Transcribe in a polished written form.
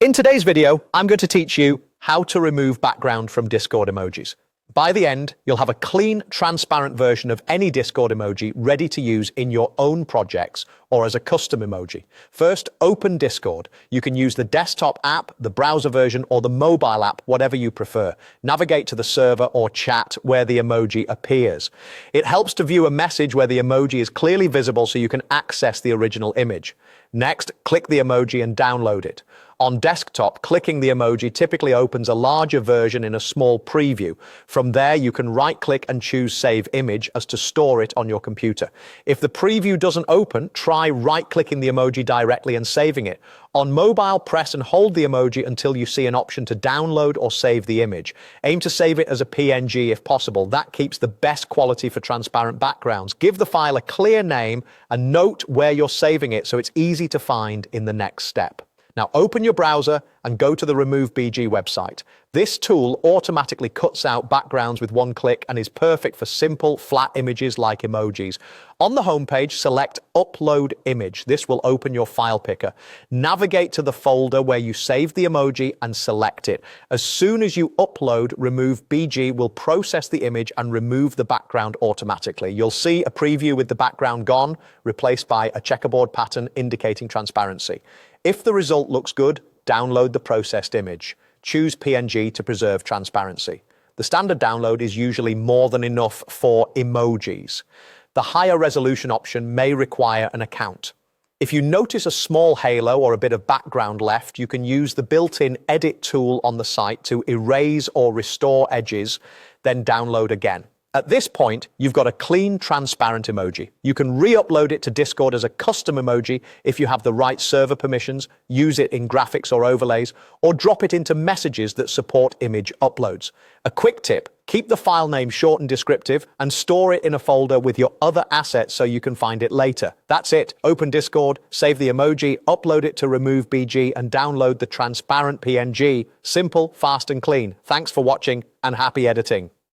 In today's video, I'm going to teach you how to remove background from Discord emojis. By the end, you'll have a clean, transparent version of any Discord emoji ready to use in your own projects or as a custom emoji. First, open Discord. You can use the desktop app, the browser version, or the mobile app, whatever you prefer. Navigate to the server or chat where the emoji appears. It helps to view a message where the emoji is clearly visible so you can access the original image. Next, click the emoji and download it. On desktop, clicking the emoji typically opens a larger version in a small preview. From there, you can right-click and choose Save Image as to store it on your computer. If the preview doesn't open, try right-clicking the emoji directly and saving it. On mobile, press and hold the emoji until you see an option to download or save the image. Aim to save it as a PNG if possible. That keeps the best quality for transparent backgrounds. Give the file a clear name and note where you're saving it so it's easy to find in the next step. Now open your browser and go to the Remove BG website. This tool automatically cuts out backgrounds with one click and is perfect for simple, flat images like emojis. On the homepage, select Upload Image. This will open your file picker. Navigate to the folder where you saved the emoji and select it. As soon as you upload, Remove BG will process the image and remove the background automatically. You'll see a preview with the background gone, replaced by a checkerboard pattern indicating transparency. If the result looks good, download the processed image. Choose PNG to preserve transparency. The standard download is usually more than enough for emojis. The higher resolution option may require an account. If you notice a small halo or a bit of background left, you can use the built-in edit tool on the site to erase or restore edges, then download again. At this point, you've got a clean, transparent emoji. You can re-upload it to Discord as a custom emoji if you have the right server permissions, use it in graphics or overlays, or drop it into messages that support image uploads. A quick tip, keep the file name short and descriptive and store it in a folder with your other assets so you can find it later. That's it. Open Discord, save the emoji, upload it to Remove BG, and download the transparent PNG. Simple, fast, and clean. Thanks for watching and happy editing.